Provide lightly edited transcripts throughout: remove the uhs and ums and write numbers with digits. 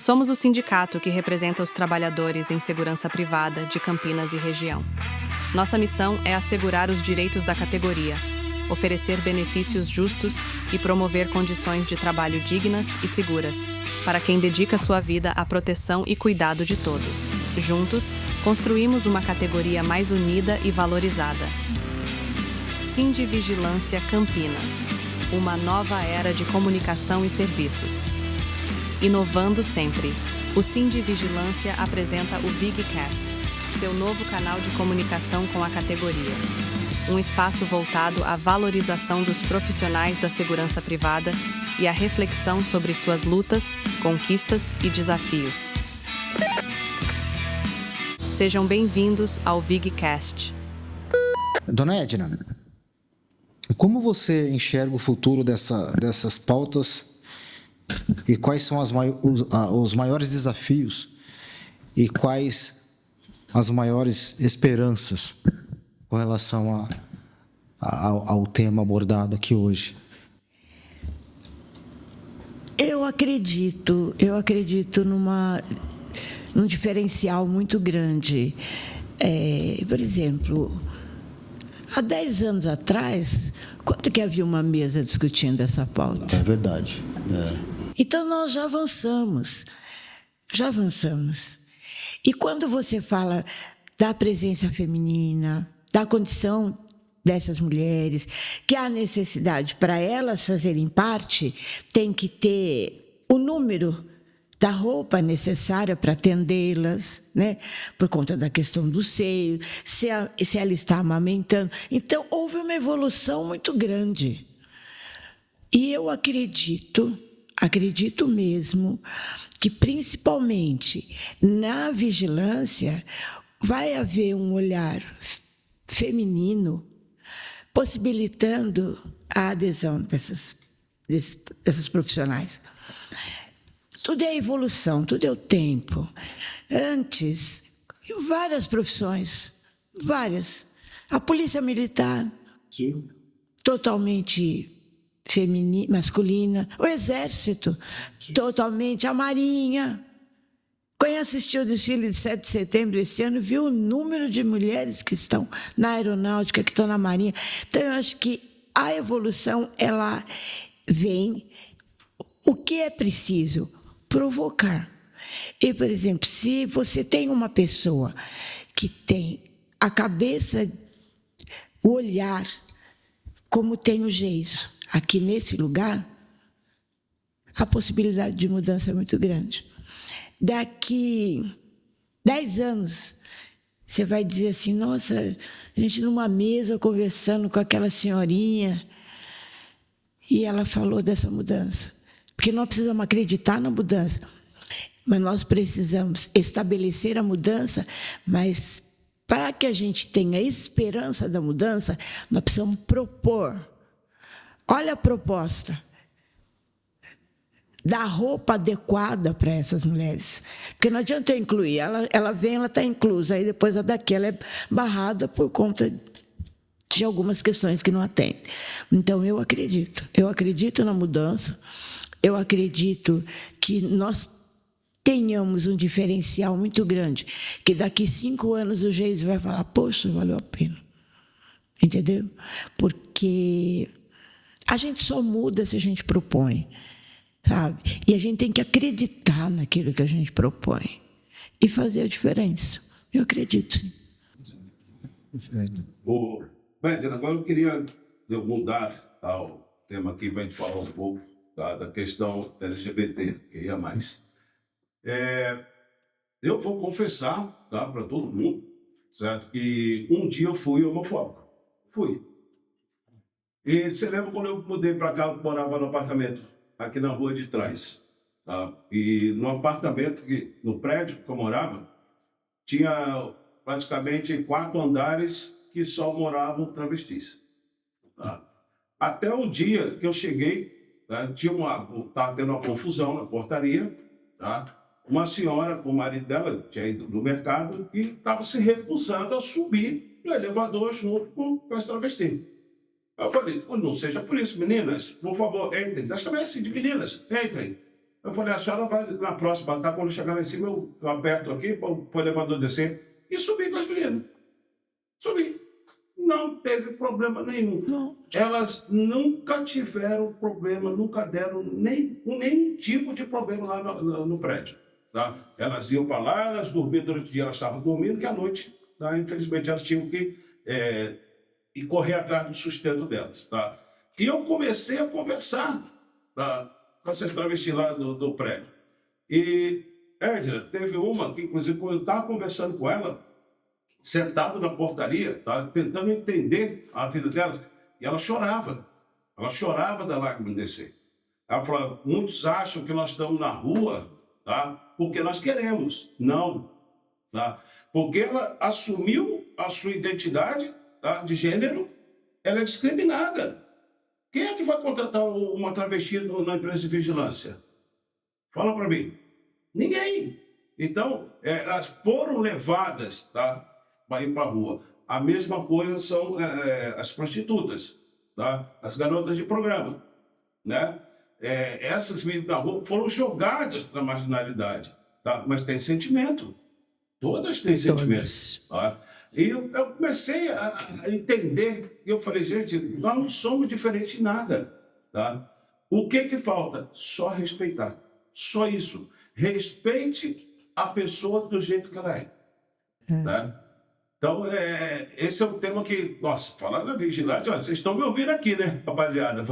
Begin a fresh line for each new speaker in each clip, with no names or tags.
Somos o sindicato que representa os trabalhadores em segurança privada de Campinas e região. Nossa missão é assegurar os direitos da categoria, oferecer benefícios justos e promover condições de trabalho dignas e seguras, para quem dedica sua vida à proteção e cuidado de todos. Juntos, construímos uma categoria mais unida e valorizada. Sindivigilância Campinas, uma nova era de comunicação e serviços. Inovando sempre, o Sindivigilância apresenta o VigCast, seu novo canal de comunicação com a categoria. Um espaço voltado à valorização dos profissionais da segurança privada e à reflexão sobre suas lutas, conquistas e desafios. Sejam bem-vindos ao VigCast.
Dona Edna, como você enxerga o futuro dessas pautas e quais são os maiores desafios e quais as maiores esperanças com relação ao tema abordado aqui hoje?
Eu acredito num diferencial muito grande. Por exemplo, há 10 anos atrás, quando que havia uma mesa discutindo essa pauta?
É verdade.
Então, nós já avançamos. E quando você fala da presença feminina, da condição dessas mulheres, que há necessidade para elas fazerem parte, tem que ter o número da roupa necessária para atendê-las, né? Por conta da questão do seio, se ela está amamentando. Então, houve uma evolução muito grande. E eu acredito mesmo, que principalmente na vigilância vai haver um olhar feminino possibilitando a adesão dessas profissionais. Tudo é evolução, tudo é o tempo. Antes, em várias profissões, a polícia militar, sim, totalmente feminina, masculina, o exército, sim, totalmente, a marinha. Quem assistiu o desfile de 7 de setembro esse ano viu o número de mulheres que estão na aeronáutica, que estão na marinha. Então, eu acho que a evolução, ela vem. O que é preciso? Provocar. E, por exemplo, se você tem uma pessoa que tem a cabeça, o olhar, como tem o Geiso, aqui nesse lugar, a possibilidade de mudança é muito grande. Daqui 10 anos, você vai dizer assim, nossa, a gente numa mesa conversando com aquela senhorinha, e ela falou dessa mudança. Porque nós precisamos acreditar na mudança, mas nós precisamos estabelecer a mudança, mas para que a gente tenha esperança da mudança, nós precisamos propor. Olha a proposta da roupa adequada para essas mulheres. Porque não adianta eu incluir, ela vem, ela está inclusa, aí depois a daqui ela é barrada por conta de algumas questões que não atendem. Então, eu acredito na mudança, eu acredito que nós tenhamos um diferencial muito grande, que daqui 5 anos o Geiso vai falar, poxa, valeu a pena. Entendeu? Porque a gente só muda se a gente propõe, sabe? E a gente tem que acreditar naquilo que a gente propõe e fazer a diferença. Eu acredito, sim.
Edna, agora eu queria mudar o tema aqui para a gente falar um pouco da questão LGBT, que ia mais. Eu vou confessar, tá, para todo mundo, certo, que um dia eu fui homofóbico. Fui. E você lembra quando eu mudei para cá, eu morava no apartamento, aqui na rua de trás. Tá? E no apartamento, no prédio que eu morava, tinha praticamente 4 andares que só moravam travestis. Tá? Até o dia que eu cheguei, tá, estava tendo uma confusão na portaria, tá? Uma senhora com o marido dela, tinha ido no mercado, e estava se recusando a subir no elevador junto com as travestis. Eu falei, não seja por isso, meninas, por favor, entrem. Das também assim, de meninas, entrem. Eu falei, a senhora vai na próxima, tá? Quando chegar lá em cima, eu aperto aqui para o elevador descer. E subi com as meninas. Subi. Não teve problema nenhum.
Não.
Elas nunca tiveram problema, nunca deram nenhum tipo de problema lá no prédio. Tá? Elas iam para lá, elas dormiam durante o dia, elas estavam dormindo, que à noite, tá? Infelizmente, elas tinham que ir correr atrás do sustento delas. Tá? E eu comecei a conversar, tá, com essas travestis lá do prédio. E, Edna, teve uma que, inclusive, quando eu estava conversando com ela, sentado na portaria, tá, tentando entender a vida delas, e ela chorava da lágrima descer. Ela falou, muitos acham que nós estamos na rua, tá, porque nós queremos. Não. Tá? Porque ela assumiu a sua identidade, tá, de gênero, ela é discriminada. Quem é que vai contratar uma travesti na empresa de vigilância? Fala para mim. Ninguém. Então, elas foram levadas, tá, para ir para a rua. A mesma coisa são as prostitutas, tá? As garotas de programa. Né? Essas meninas na rua foram jogadas na marginalidade. Tá? Mas tem sentimento. Todas têm sentimento. Tá? E eu comecei a entender, e eu falei, gente, nós não somos diferentes em nada. Tá? O que falta? Só respeitar. Só isso. Respeite a pessoa do jeito que ela é. Tá? Então, esse é um tema que, nossa, falar na vigilante, olha, vocês estão me ouvindo aqui, né, rapaziada?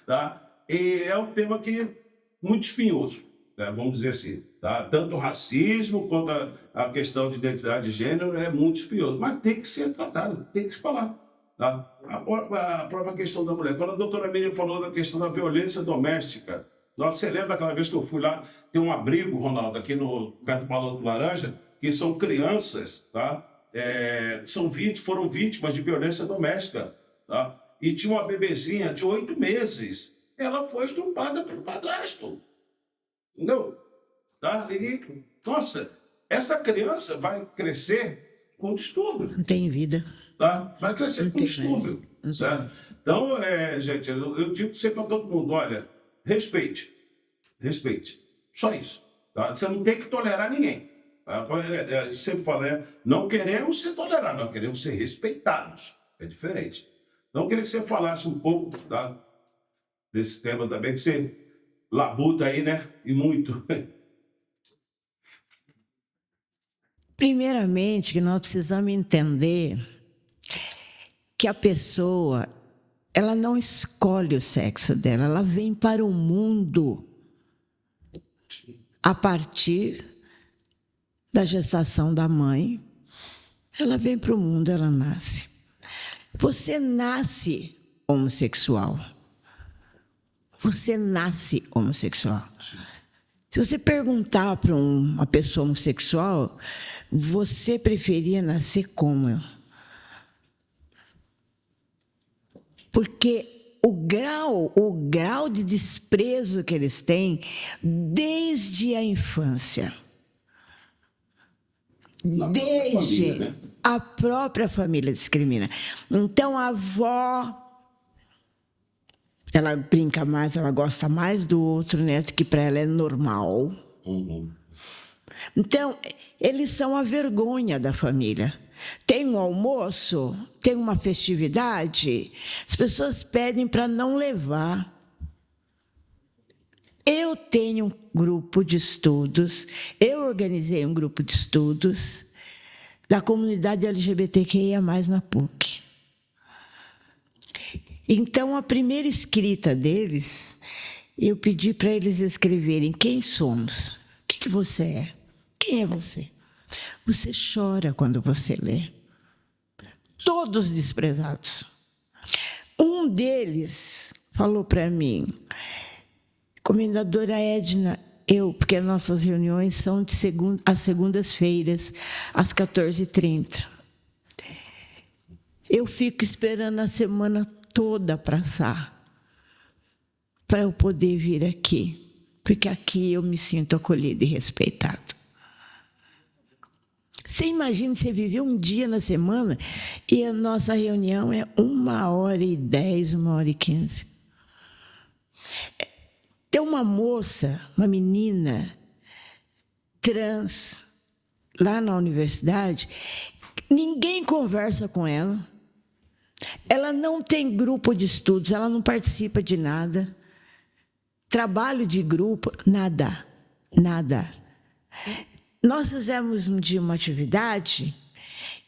Tá? E é um tema que muito espinhoso, né, vamos dizer assim. Tá? Tanto o racismo quanto a questão de identidade de gênero é muito espinhoso, mas tem que ser tratado, tem que se falar. Tá? A própria questão da mulher. Quando a doutora Miriam falou da questão da violência doméstica, você lembra daquela vez que eu fui lá, tem um abrigo, Ronaldo, aqui perto do Balão do Laranja, que são crianças, tá? Foram vítimas de violência doméstica, tá? E tinha uma bebezinha de 8 meses. Ela foi estrupada pelo padrasto. Entendeu? Tá? E, nossa, essa criança vai crescer com distúrbio.
Não tem vida.
Tá? Vai crescer com distúrbio. Certo? Então, gente, eu digo sempre para todo mundo, olha, respeite. Respeite. Só isso. Tá? Você não tem que tolerar ninguém. Tá? A gente sempre fala, não queremos ser tolerados, nós queremos ser respeitados. É diferente. Então, eu queria que você falasse um pouco, tá, desse tema também, que você labuta aí, né? E muito.
Primeiramente, que nós precisamos entender que a pessoa, ela não escolhe o sexo dela, ela vem para o mundo a partir da gestação da mãe. Ela vem para o mundo, ela nasce. Você nasce homossexual. Você nasce homossexual. Sim. Se você perguntar para uma pessoa homossexual, você preferia nascer como? Porque o grau de desprezo que eles têm desde a infância, a própria família discrimina. Então, a avó, ela brinca mais, ela gosta mais do outro neto, que para ela é normal. Uhum. Então, eles são a vergonha da família. Tem um almoço, tem uma festividade, as pessoas pedem para não levar. Eu tenho um grupo de estudos, eu organizei um grupo de estudos da comunidade LGBTQIA+, na PUC. Então, a primeira escrita deles, eu pedi para eles escreverem quem somos, o que você é, quem é você. Você chora quando você lê. Todos desprezados. Um deles falou para mim, Comendadora Edna, porque nossas reuniões são às segundas-feiras, às 14h30. Eu fico esperando a semana toda passar para eu poder vir aqui, porque aqui eu me sinto acolhido e respeitado. Você imagina você viver um dia na semana e a nossa reunião é 1h10, 1h15. Tem uma moça, uma menina trans, lá na universidade, ninguém conversa com ela. Ela não tem grupo de estudos, ela não participa de nada. Trabalho de grupo, nada, nada. Nós fizemos um dia uma atividade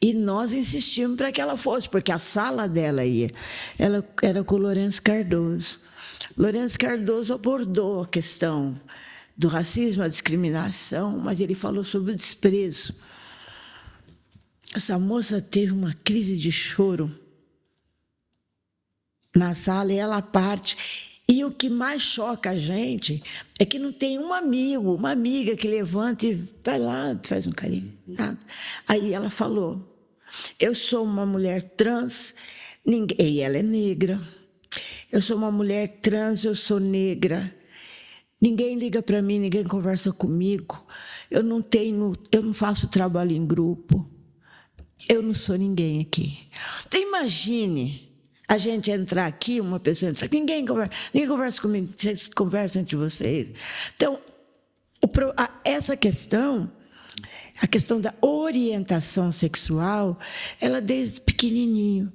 e nós insistimos para que ela fosse, porque a sala dela ela era com o Lourenço Cardoso. Lourenço Cardoso abordou a questão do racismo, a discriminação, mas ele falou sobre o desprezo. Essa moça teve uma crise de choro na sala e ela parte. E o que mais choca a gente é que não tem um amigo, uma amiga que levanta e vai lá, faz um carinho. Nada. Aí ela falou, eu sou uma mulher trans, e ela é negra. Eu sou uma mulher trans, eu sou negra. Ninguém liga para mim, ninguém conversa comigo. Eu não faço trabalho em grupo. Eu não sou ninguém aqui. Então, imagine a gente entrar aqui, uma pessoa entrar aqui, ninguém conversa comigo, vocês conversam entre vocês. Então, essa questão, a questão da orientação sexual, ela desde pequenininho.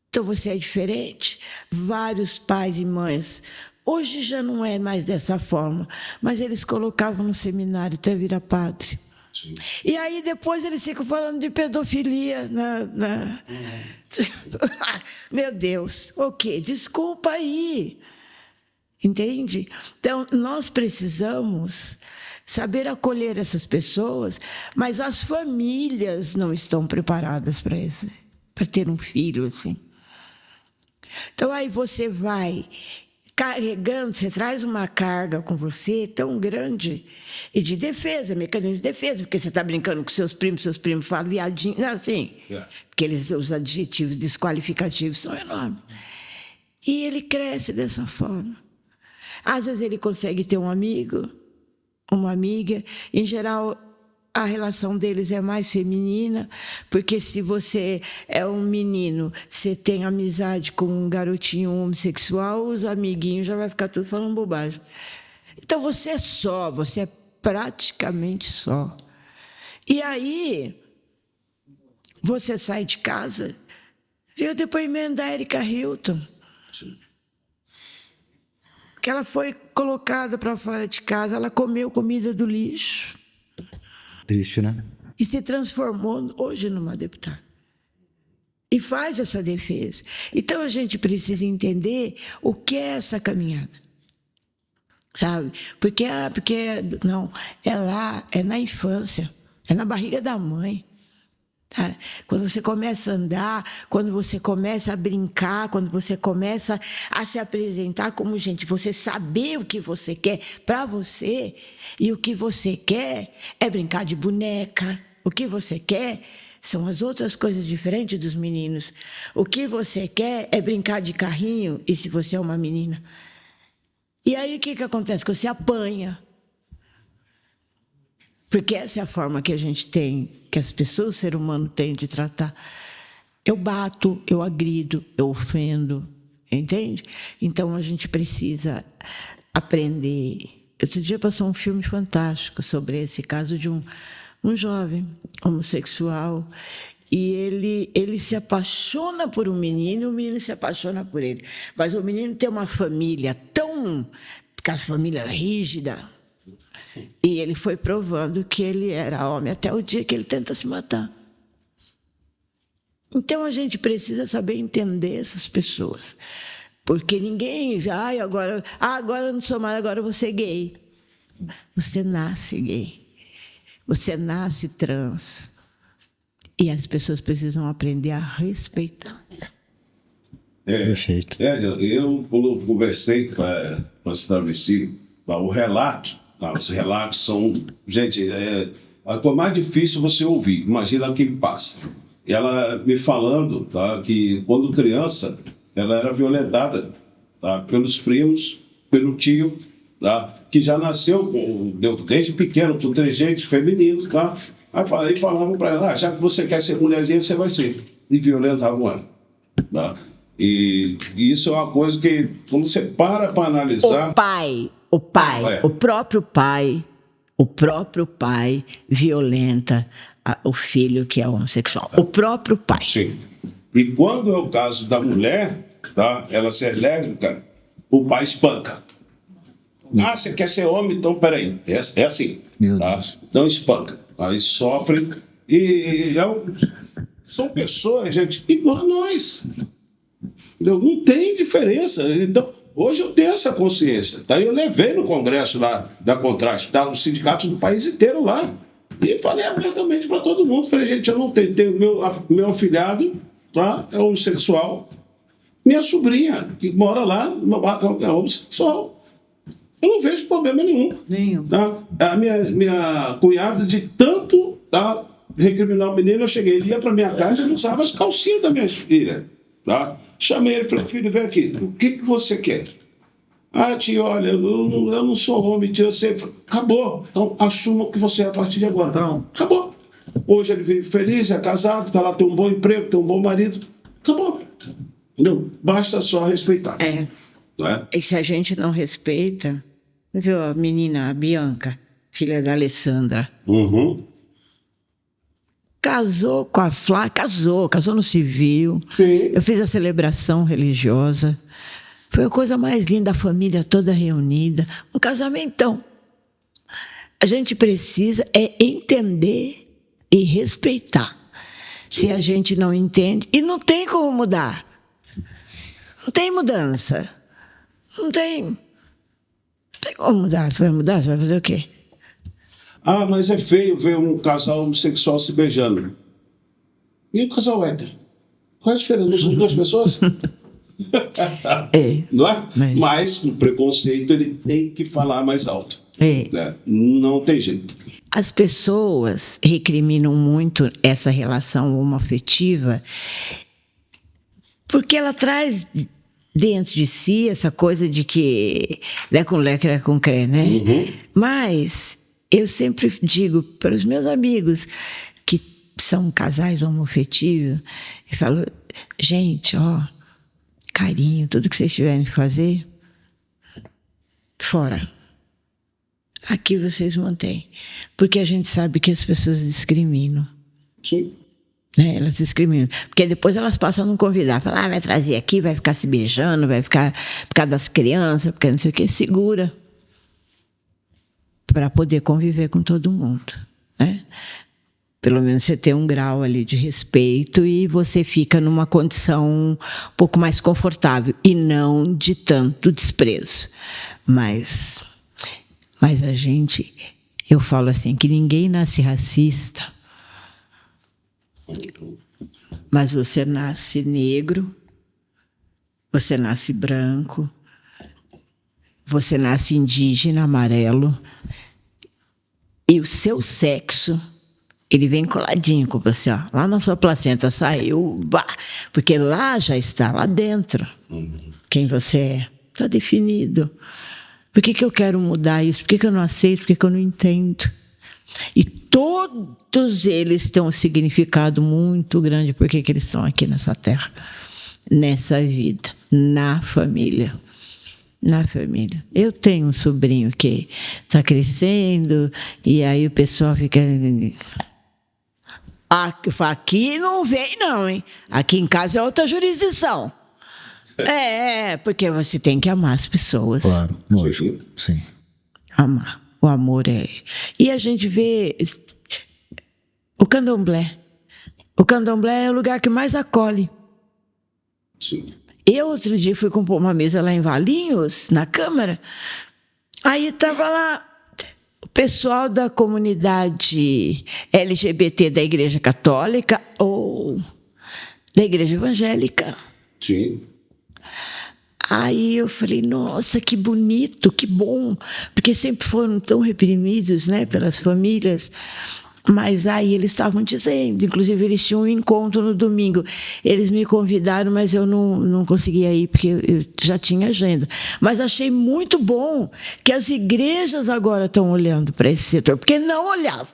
Então, você é diferente. Vários pais e mães, hoje já não é mais dessa forma, mas eles colocavam no seminário até virar padre. Sim. E aí depois eles ficam falando de pedofilia Meu Deus, ok, desculpa aí. Entende? Então, nós precisamos saber acolher essas pessoas, mas as famílias não estão preparadas para ter um filho assim. Então, aí você vai carregando, você traz uma carga com você tão grande e de defesa, mecanismo de defesa, porque você está brincando com seus primos falam viadinho, não, assim, porque os adjetivos desqualificativos são enormes. E ele cresce dessa forma. Às vezes ele consegue ter um amigo, uma amiga, em geral a relação deles é mais feminina, porque se você é um menino, você tem amizade com um garotinho homossexual, os amiguinhos já vai ficar tudo falando bobagem. Então você é praticamente só. E aí, você sai de casa, viu o depoimento da Erika Hilton, que ela foi colocada para fora de casa, ela comeu comida do lixo.
Triste, né?
E se transformou hoje numa deputada. E faz essa defesa. Então, a gente precisa entender o que é essa caminhada. Sabe? Porque não, é lá, é na infância, é na barriga da mãe. Tá? Quando você começa a andar, quando você começa a brincar, quando você começa a se apresentar como gente, você saber o que você quer para você, e o que você quer é brincar de boneca, o que você quer são as outras coisas diferentes dos meninos. O que você quer é brincar de carrinho, e se você é uma menina. E aí o que acontece? Que você apanha. Porque essa é a forma que a gente tem, que as pessoas, o ser humano tem de tratar. Eu bato, eu agrido, eu ofendo, entende? Então, a gente precisa aprender. Outro dia passou um filme fantástico sobre esse caso de um jovem homossexual, e ele se apaixona por um menino, e o menino se apaixona por ele. Mas o menino tem uma família aquela família rígida, e ele foi provando que ele era homem até o dia que ele tenta se matar. Então, a gente precisa saber entender essas pessoas. Porque ninguém... agora eu não sou mais, agora eu vou ser gay. Você nasce gay. Você nasce trans. E as pessoas precisam aprender a respeitar.
Perfeito.
Eu, quando conversei com esse travesti, o relato... Os relatos são... Gente, a coisa mais difícil você ouvir. Imagina o que passa. E ela me falando, tá, que quando criança, ela era violentada, tá, pelos primos, pelo tio, tá, que já nasceu desde pequeno, com trejeitos femininos. Tá? Aí falavam para ela, já que você quer ser mulherzinha, você vai ser. E violentavam ela. Tá? E isso é uma coisa que, quando você para analisar...
O próprio pai violenta o filho que é homossexual. O próprio pai.
Sim. E quando é o caso da mulher, tá? Ela ser lésbica, o pai espanca. Ah, você quer ser homem? Então, peraí. É assim. Tá? Então, espanca. Aí sofre. São pessoas, gente, igual a nós. Não tem diferença. Então, hoje eu tenho essa consciência. Tá? Eu levei no congresso lá da Contraste, tá? Os sindicatos do país inteiro lá. E falei abertamente para todo mundo. Falei, gente, eu não tenho meu afilhado, tá? É homossexual. Minha sobrinha, que mora lá, no barracão, é homossexual. Eu não vejo problema nenhum. Tá? A minha cunhada, de tanto, tá, recriminar o menino, eu cheguei, ele ia para minha casa e ele usava as calcinhas da minha filha. Tá? Chamei ele e falei, filho, vem aqui, o que você quer? Ah, tia, olha, eu não sou homem, tia, eu sei. Acabou. Então, assuma o que você é a partir de agora.
Pronto.
Acabou. Hoje ele vive feliz, é casado, está lá, tem um bom emprego, tem um bom marido. Acabou. Entendeu? Basta só respeitar. Não é?
E se a gente não respeita... Viu a menina, a Bianca, filha da Alessandra?
Uhum.
Casou com a Flá, casou no civil.
Sim.
Eu fiz a celebração religiosa. Foi a coisa mais linda, a família toda reunida. Um casamentão. A gente precisa entender e respeitar. Sim. Se a gente não entende, e não tem como mudar. Não tem mudança. Não tem como mudar. Você vai mudar? Você vai fazer o quê?
Ah, mas é feio ver um casal homossexual se beijando. E o casal hétero? Qual é a diferença? Não são duas pessoas? Não é? Mas o preconceito ele tem que falar mais alto. Né? Não tem jeito.
As pessoas recriminam muito essa relação homoafetiva porque ela traz dentro de si essa coisa de que lé com lé, cré com cré, né?
Uhum.
Mas eu sempre digo para os meus amigos que são casais homoafetivos, eu falo, gente, carinho, tudo que vocês tiverem que fazer, fora. Aqui vocês mantêm. Porque a gente sabe que as pessoas discriminam.
Sim.
Elas discriminam. Porque depois elas passam a não convidar. Falam, vai trazer aqui, vai ficar se beijando, vai ficar por causa das crianças, porque não sei o quê. Segura. Para poder conviver com todo mundo. Né? Pelo menos você tem um grau ali de respeito e você fica numa condição um pouco mais confortável. E não de tanto desprezo. Mas a gente... Eu falo assim, que ninguém nasce racista... Mas você nasce negro, você nasce branco, você nasce indígena, amarelo, e o seu sexo, ele vem coladinho com você, lá na sua placenta saiu, porque lá já está, lá dentro, quem você é, está definido. Por que eu quero mudar isso? Por que eu não aceito? Por que eu não entendo? E todos eles têm um significado muito grande porque eles estão aqui nessa terra, nessa vida, na família. Na família. Eu tenho um sobrinho que está crescendo e aí o pessoal fica... Aqui não vem não, hein? Aqui em casa é outra jurisdição. Porque você tem que amar as pessoas.
Claro, lógico, sim.
Amar. O amor é... E a gente vê o candomblé. O candomblé é o lugar que mais acolhe.
Sim.
Eu, outro dia, fui compor uma mesa lá em Valinhos, na Câmara. Aí estava lá o pessoal da comunidade LGBT da Igreja Católica ou da Igreja Evangélica.
Sim.
Aí eu falei, nossa, que bonito, que bom, porque sempre foram tão reprimidos, né, pelas famílias. Mas aí eles estavam dizendo, inclusive eles tinham um encontro no domingo. Eles me convidaram, mas eu não conseguia ir, porque eu já tinha agenda. Mas achei muito bom que as igrejas agora estão olhando para esse setor, porque não olhavam.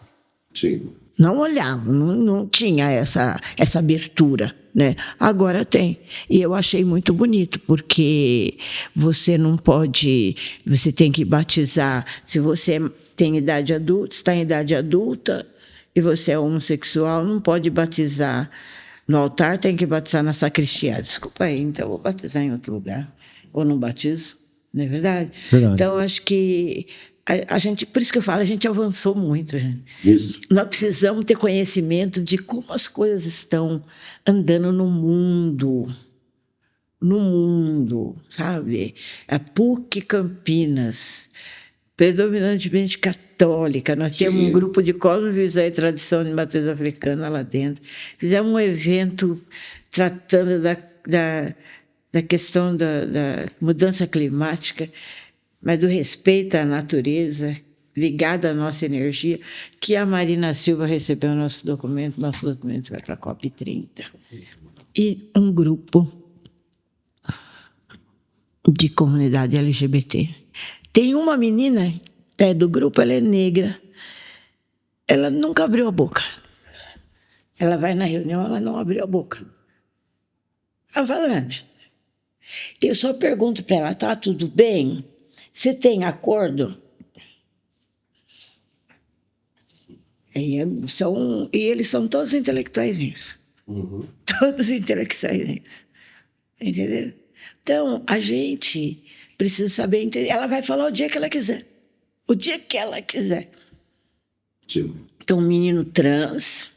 Sim.
não olhavam, não tinha essa abertura, né? Agora tem. E eu achei muito bonito, porque você não pode... Você tem que batizar... Se você tem idade adulta, está em idade adulta, e você é homossexual, não pode batizar no altar, tem que batizar na sacristia. Desculpa aí, então eu vou batizar em outro lugar. Ou não batizo, não é verdade?
Verdade.
Então, acho que... A gente, por isso que eu falo, a gente avançou muito, gente.
Isso.
Nós precisamos ter conhecimento de como as coisas estão andando no mundo. No mundo, sabe? A PUC Campinas, predominantemente católica. Nós temos um grupo de cosmovisão e tradição de matriz africana lá dentro. Fizemos um evento tratando da questão da mudança climática, mas do respeito à natureza, ligado à nossa energia, que a Marina Silva recebeu nosso documento vai para a COP30. E um grupo de comunidade LGBT. Tem uma menina do grupo, ela é negra, ela nunca abriu a boca. Ela vai na reunião, ela não abriu a boca. Ela fala nada. Eu só pergunto para ela, tá tudo bem? Você tem acordo? E eles são todos intelectuaizinhos. Todos intelectuaizinhos. Entendeu? Então, a gente precisa saber entender. Ela vai falar o dia que ela quiser. O dia que ela quiser.
Sim.
É um menino trans,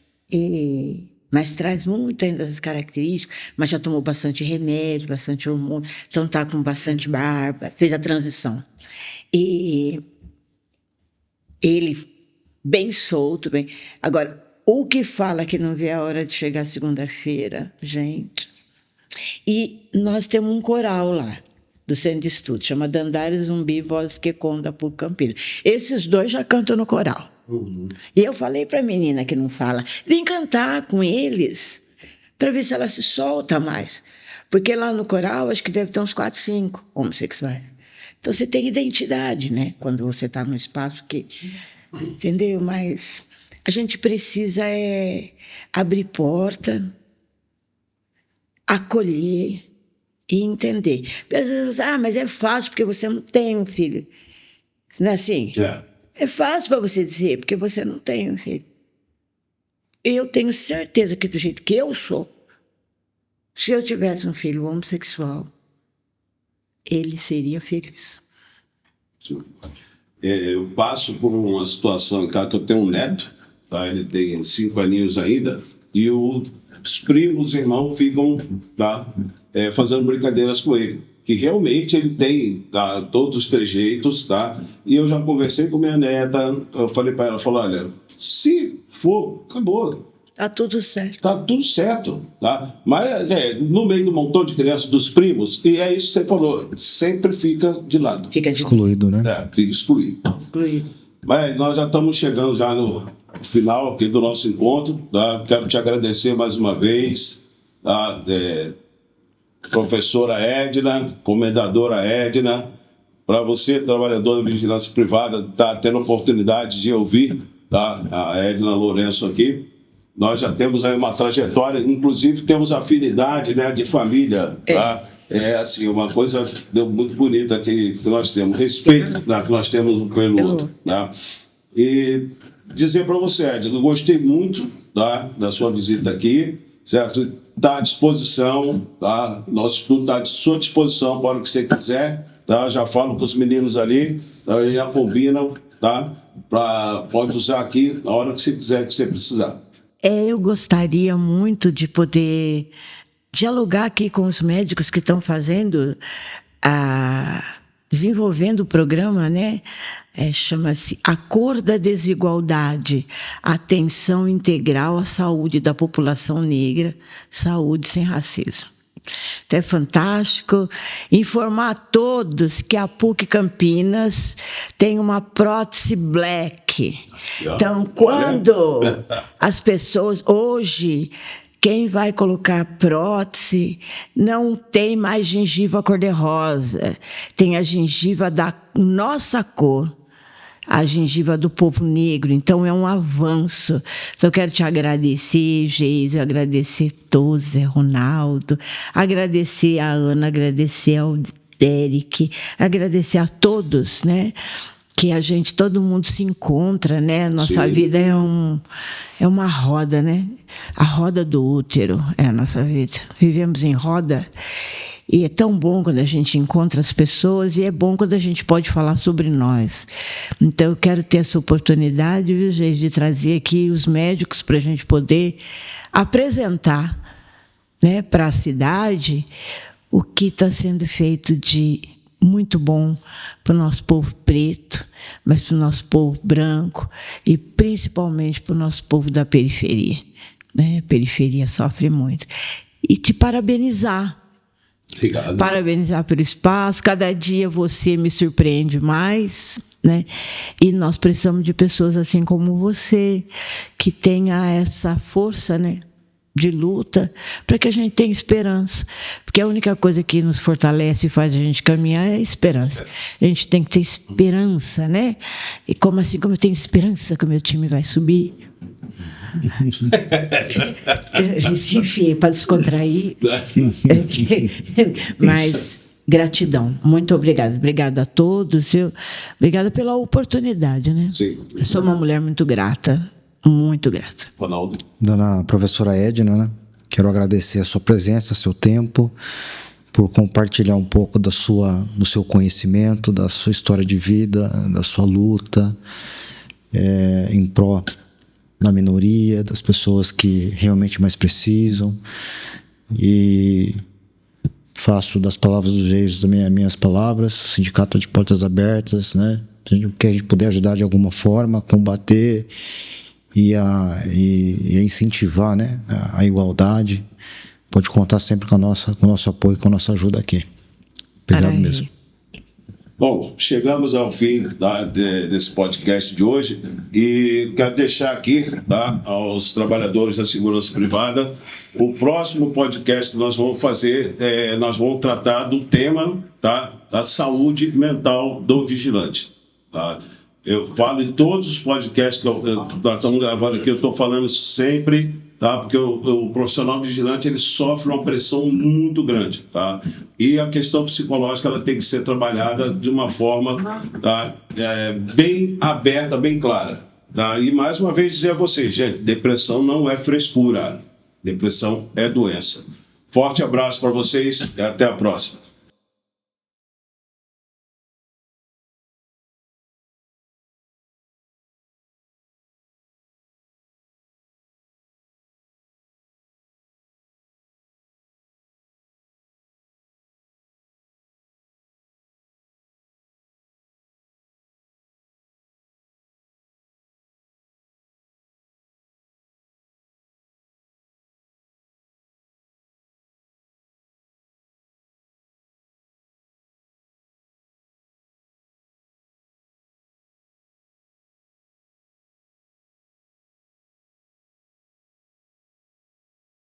mas traz muitas dessas características, mas já tomou bastante remédio, bastante hormônio, então está com bastante barba, fez a transição. E ele bem solto, bem... Agora, o que fala que não vê a hora de chegar segunda-feira, gente... E nós temos um coral lá, do Centro de Estudos, chama Dandara Zumbi Voz que Conta por Campinas. Esses dois já cantam no coral. E eu falei para a menina que não fala, vem cantar com eles, para ver se ela se solta mais. Porque lá no coral, acho que deve ter uns 4, 5 homossexuais. Então você tem identidade, né? Quando você está num espaço que... Entendeu? Mas a gente precisa abrir porta, acolher e entender. Mas é fácil porque você não tem um filho. Não é assim? É fácil para você dizer, porque você não tem um filho. Eu tenho certeza que do jeito que eu sou, se eu tivesse um filho homossexual, ele seria feliz.
Sim. Eu passo por uma situação em casa que eu tenho um neto, tá? Ele tem 5 aninhos ainda, e os primos, irmãos, ficam fazendo brincadeiras com ele. Que realmente ele tem todos os trejeitos, tá? E eu já conversei com minha neta, eu falei para ela, olha, se for, acabou.
Tá tudo certo.
Tá tudo certo, tá? Mas no meio do montão de crianças, dos primos, e é isso que você falou, sempre fica de lado.
Fica
Excluído, né?
Fica excluído.
excluído.
Mas nós já estamos chegando já no final aqui do nosso encontro, tá? Quero te agradecer mais uma vez, tá? Professora Edna, comendadora Edna, para você, trabalhador de vigilância privada, tá tendo a oportunidade de ouvir, tá? A Edna Lourenço aqui. Nós já temos aí uma trajetória, inclusive temos afinidade, né, de família, tá? É assim, uma coisa muito bonita que nós temos, respeito, né, que nós temos um pelo outro, tá? E dizer para você, Edna, eu gostei muito, tá, da sua visita aqui, certo? Está à disposição, tá? Nosso estudo está à sua disposição para o que você quiser, tá? Já falo com os meninos ali, tá? Já combinam, tá? Pode usar aqui na hora que você quiser, que você precisar.
Eu gostaria muito de poder dialogar aqui com os médicos que estão desenvolvendo o programa, né? Chama-se A Cor da Desigualdade, Atenção Integral à Saúde da População Negra, Saúde sem Racismo. Então é fantástico informar a todos que a PUC Campinas tem uma prótese black. Então, quando as pessoas... Hoje, quem vai colocar prótese não tem mais gengiva cor-de-rosa. Tem a gengiva da nossa cor. a gengiva do povo negro. Então, é um avanço. Então, eu quero te agradecer, Geise, agradecer todos, Zé Ronaldo, agradecer a Ana, agradecer ao Derek, agradecer a todos, né? Que todo mundo se encontra, né? Nossa
Sim.
vida é uma roda, né? A roda do útero é a nossa vida. Vivemos em roda e é tão bom quando a gente encontra as pessoas e é bom quando a gente pode falar sobre nós. Então, eu quero ter essa oportunidade, viu, gente, de trazer aqui os médicos para a gente poder apresentar, né, para a cidade o que está sendo feito de muito bom para o nosso povo preto, mas para o nosso povo branco e principalmente para o nosso povo da periferia, né? A periferia sofre muito. E te parabenizar.
Obrigado.
Parabenizar pelo espaço. Cada dia você me surpreende mais, né? E nós precisamos de pessoas assim como você, que tenha essa força, né, de luta, para que a gente tenha esperança. Porque a única coisa que nos fortalece e faz a gente caminhar é a esperança. A gente tem que ter esperança, né? E como eu tenho esperança que o meu time vai subir. Enfim, para descontrair. Mas gratidão, muito obrigada. Obrigada a todos. Obrigada pela oportunidade, né?
Sim.
Eu sou uma mulher muito grata. Muito grata.
Ronaldo.
Dona professora Edna, né? Quero agradecer a sua presença, seu tempo, por compartilhar um pouco do seu conhecimento, da sua história de vida, da sua luta em pró da minoria, das pessoas que realmente mais precisam. E faço das palavras do Geise minhas palavras. O sindicato de portas abertas, né? Que a gente puder ajudar de alguma forma, combater e incentivar, né, a igualdade, pode contar sempre com o nosso apoio, com a nossa ajuda aqui. Obrigado mesmo.
Bom, chegamos ao fim desse podcast de hoje e quero deixar aqui, tá, aos trabalhadores da segurança privada, o próximo podcast que nós vamos fazer, nós vamos tratar do tema, tá, da saúde mental do vigilante. Tá? Eu falo em todos os podcasts que nós estamos gravando aqui, eu estou falando isso sempre, tá? Porque o profissional vigilante ele sofre uma pressão muito grande, tá? E a questão psicológica ela tem que ser trabalhada de uma forma, tá, bem aberta, bem clara, tá? E mais uma vez dizer a vocês, gente, depressão não é frescura, depressão é doença. Forte abraço para vocês e até a próxima.